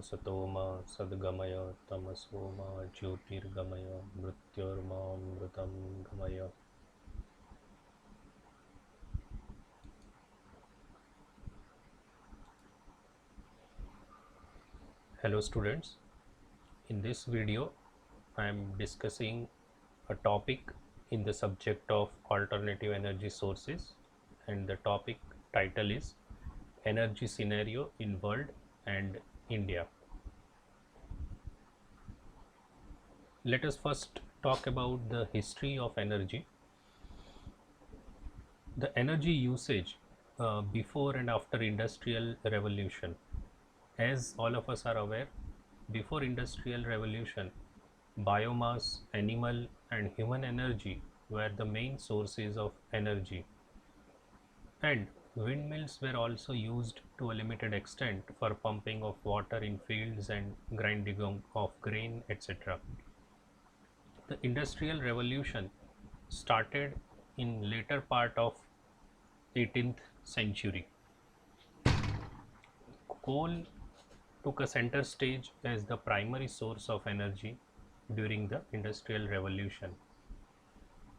सतोमा सद्गमय तमसोमा ज्योतिर्गमय मृत्योर्मामृतं गमय. Hello students, in this video I am discussing a topic in the subject of alternative energy sources, and the topic title is Energy Scenario in World and India. Let us first talk about the history of energy. The energy usage before and after industrial revolution. As all of us are aware, before industrial revolution, biomass, animal and human energy were the main sources of energy, and windmills were also used to a limited extent for pumping of water in fields and grinding of grain, etc. The industrial revolution started in later part of 18th century. Coal took a center stage as the primary source of energy during the industrial revolution,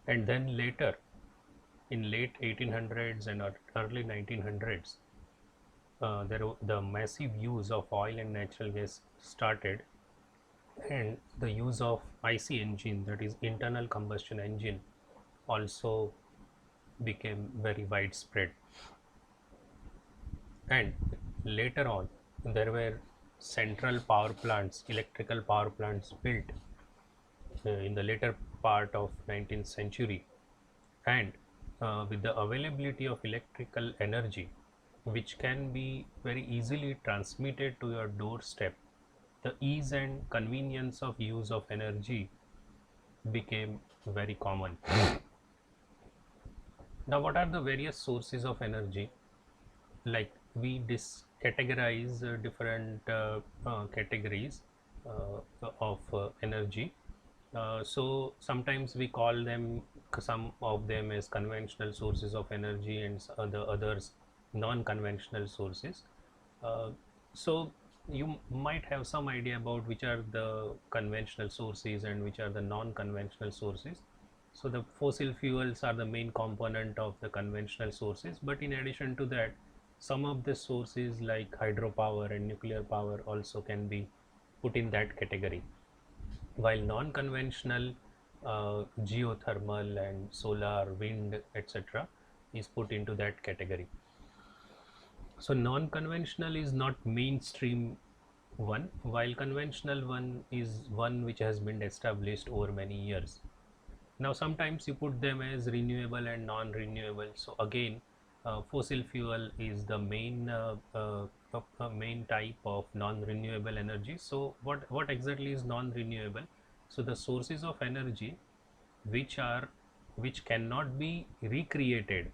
and then later in late 1800s and early 1900s, the massive use of oil and natural gas started, and the use of IC engine, that is internal combustion engine, also became very widespread. And later on there were central power plants, electrical power plants built in the later part of 19th century, and with the availability of electrical energy which can be very easily transmitted to your doorstep, the ease and convenience of use of energy became very common. Now, what are the various sources of energy? Like, we categorize different categories of energy. So sometimes we call them, some of them as conventional sources of energy, and the others non-conventional sources. So you might have some idea about which are the conventional sources and which are the non-conventional sources. So the fossil fuels are the main component of the conventional sources, but in addition to that, some of the sources like hydropower and nuclear power also can be put in that category, while non-conventional geothermal and solar, wind, etc. is put into that category. So non-conventional is not mainstream one, while conventional one is one which has been established over many years. Now sometimes you put them as renewable and non-renewable. So again, fossil fuel is the main type of non-renewable energy. So what exactly is non-renewable? So the sources of energy which cannot be recreated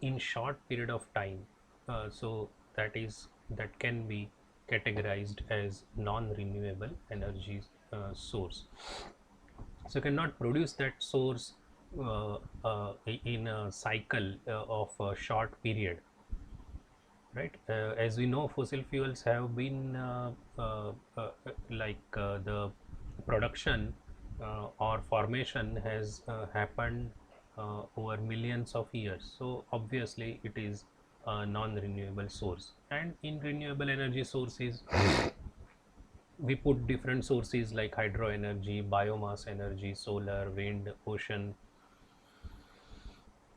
in short period of time. So that can be categorized as non-renewable energy source. So you cannot produce that source in a cycle of a short period, right? As we know, fossil fuels have been the production or formation has happened over millions of years. So obviously it is a non-renewable source. And in renewable energy sources, we put different sources like hydro energy, biomass energy, solar, wind, ocean,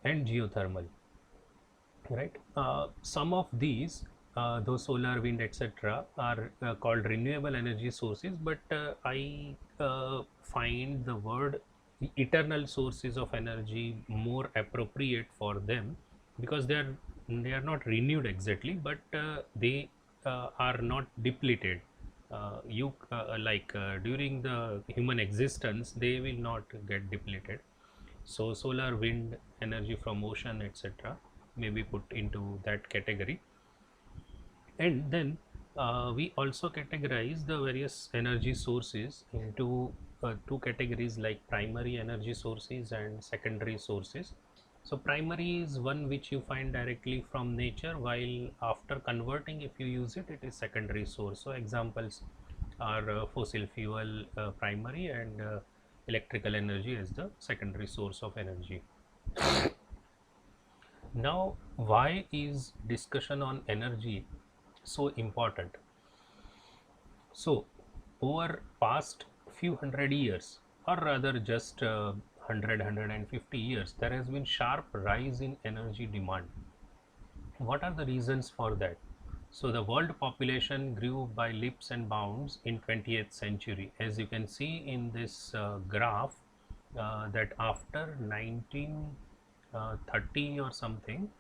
and geothermal, right? Some of these, those solar, wind, etc., are called renewable energy sources, but I find the word eternal sources of energy more appropriate for them, because they are not renewed exactly, but they are not depleted. You like during the human existence, they will not get depleted. So solar, wind energy from ocean, etc., may be put into that category. And then we also categorize the various energy sources into two categories, like primary energy sources and secondary sources. So primary is one which you find directly from nature, while after converting, if you use it, it is secondary source. So examples are fossil fuel primary, and electrical energy as the secondary source of energy. Now, why is discussion on energy so important? So, over past few hundred years, or rather just 150 years, there has been sharp rise in energy demand. What are the reasons for that? So the world population grew by leaps and bounds in 20th century. As you can see in this graph, that after 1930 or something,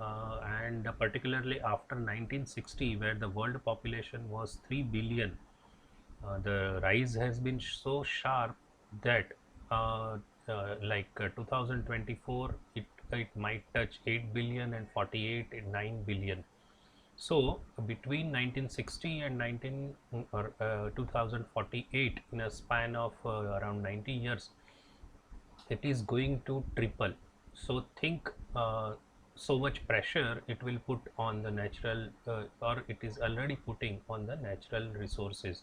and particularly after 1960, where the world population was 3 billion, the rise has been so sharp that like 2024, it might touch 8 billion, and 48 and 9 billion. So between 1960 and 2048, in a span of around 90 years, it is going to triple. So think so much pressure it will put on the natural, or it is already putting on the natural resources.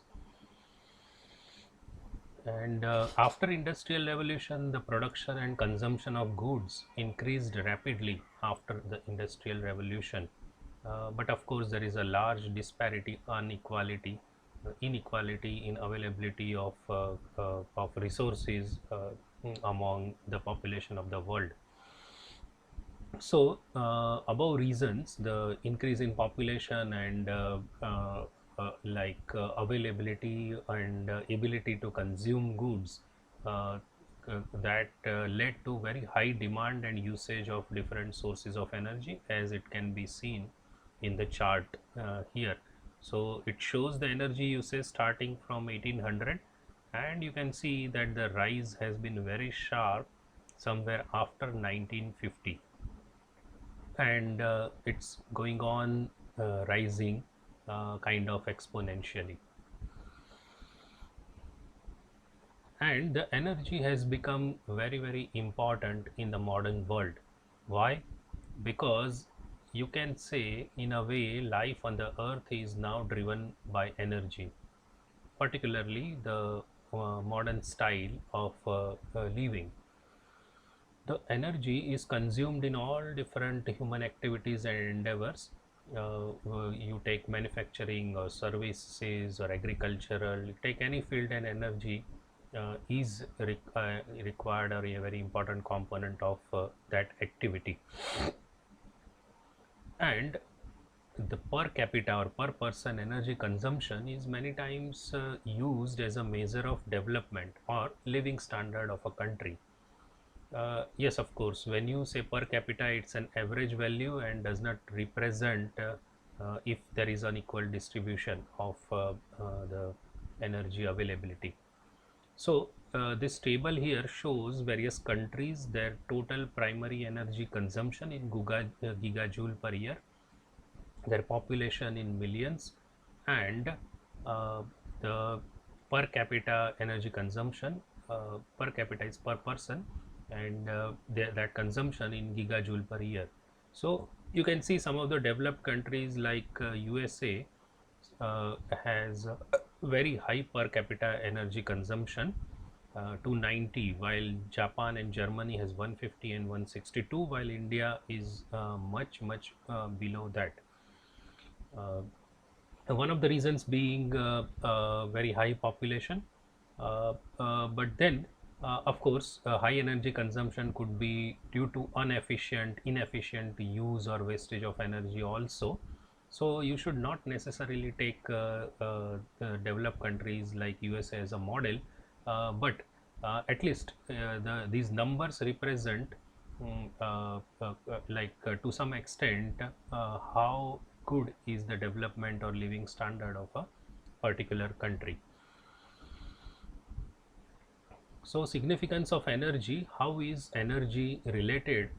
And after industrial revolution, the production and consumption of goods increased rapidly after the industrial revolution. But of course, there is a large disparity, inequality in availability of resources among the population of the world. So, above reasons, the increase in population and availability and ability to consume goods, uh, that led to very high demand and usage of different sources of energy, as it can be seen in the chart here. So it shows the energy usage starting from 1800, and you can see that the rise has been very sharp somewhere after 1950, and it's going on rising kind of exponentially. And the energy has become very, very important in the modern world. Why? Because you can say, in a way, life on the earth is now driven by energy, particularly the modern style of living. The energy is consumed in all different human activities and endeavors. You take manufacturing or services or agricultural, you take any field, and energy is required, or a very important component of that activity. And the per capita or per person energy consumption is many times used as a measure of development or living standard of a country. Yes, of course. When you say per capita, it's an average value and does not represent if there is an equal distribution of the energy availability. So, this table here shows various countries, their total primary energy consumption in gigajoule per year, their population in millions, and uh, the per capita energy consumption. Per capita is per person, and that consumption in gigajoule per year. So you can see some of the developed countries like USA has very high per capita energy consumption, 290, while Japan and Germany has 150 and 162, while India is much below that. Uh, One of the reasons being very high population, but then of course high energy consumption could be due to inefficient use or wastage of energy also. So you should not necessarily take the developed countries like USA as a model, but at least these numbers represent to some extent how good is the development or living standard of a particular country. So significance of energy, how is energy related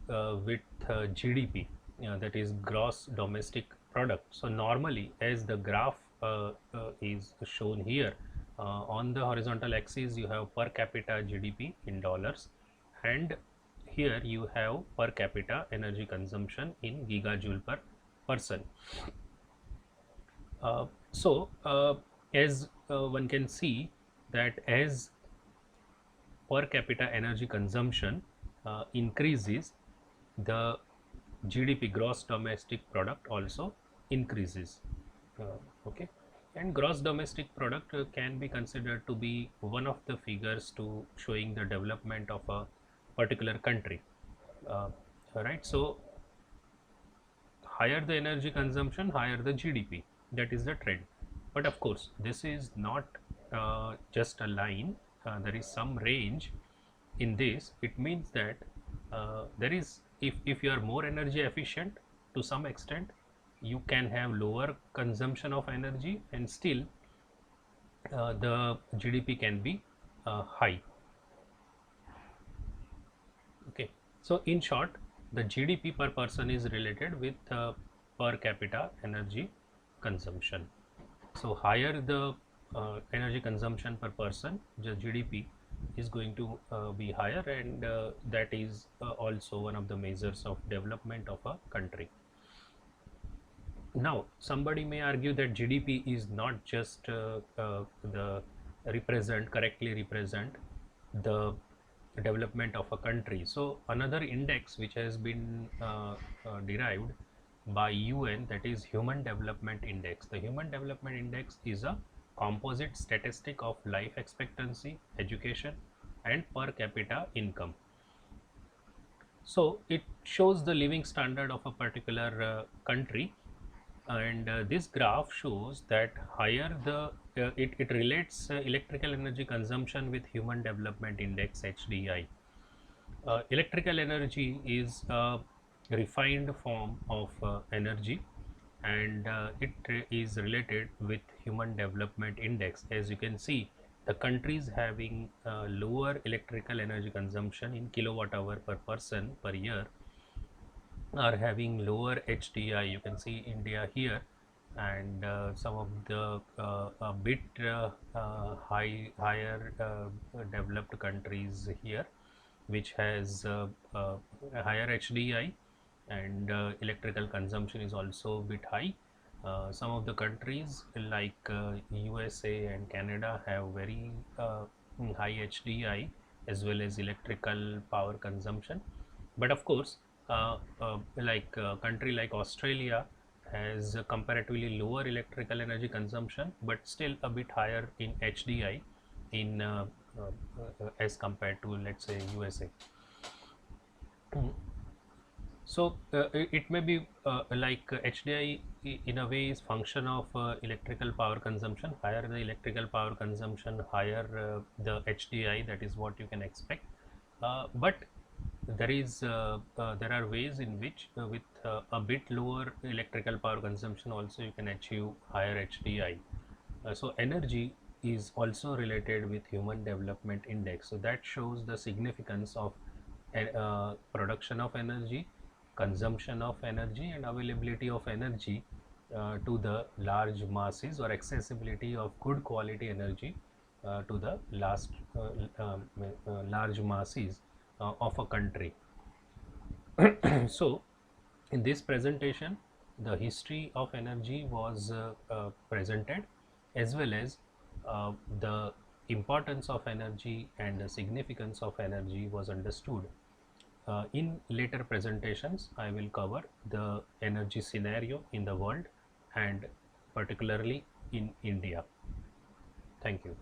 with GDP, that is gross domestic product. So normally, as the graph is shown here, on the horizontal axis you have per capita GDP in dollars, and here you have per capita energy consumption in gigajoule per person. As one can see that as per capita energy consumption increases, the GDP, gross domestic product, also increases. Okay, and gross domestic product can be considered to be one of the figures to showing the development of a particular country. uh, right, so higher the energy consumption, higher the GDP. That is the trend. But of course, this is not just a line. There is some range in this. It means that there is, if you are more energy efficient to some extent, you can have lower consumption of energy and still the GDP can be high. Okay, so in short, the GDP per person is related with per capita energy consumption. So higher the energy consumption per person, the GDP is going to be higher, and that is also one of the measures of development of a country. Now, somebody may argue that GDP is not just the correctly represent the development of a country. So another index which has been derived by UN, that is Human Development Index. The Human Development Index is a composite statistic of life expectancy, education, and per capita income. So it shows the living standard of a particular country, and this graph shows that higher the it relates electrical energy consumption with Human Development Index, HDI. Electrical energy is a refined form of energy, and it is related with Human Development Index. As you can see, the countries having lower electrical energy consumption in kilowatt hour per person per year are having lower HDI. You can see India here, and some of the a bit higher developed countries here, which has a higher HDI, and electrical consumption is also a bit high. Some of the countries like USA and Canada have very high HDI as well as electrical power consumption. But of course, like a country like Australia has a comparatively lower electrical energy consumption, but still a bit higher in HDI in as compared to, let's say, USA. So it may be like HDI in a way is function of electrical power consumption. Higher the electrical power consumption, higher the HDI. That is what you can expect. But there are ways in which with a bit lower electrical power consumption also you can achieve higher HDI. So energy is also related with Human Development Index. So that shows the significance of production of energy, consumption of energy, and availability of energy to the large masses, or accessibility of good quality energy to the large masses of a country. So in this presentation, the history of energy was presented, as well as the importance of energy and the significance of energy was understood. In later presentations, I will cover the energy scenario in the world and particularly in India. Thank you.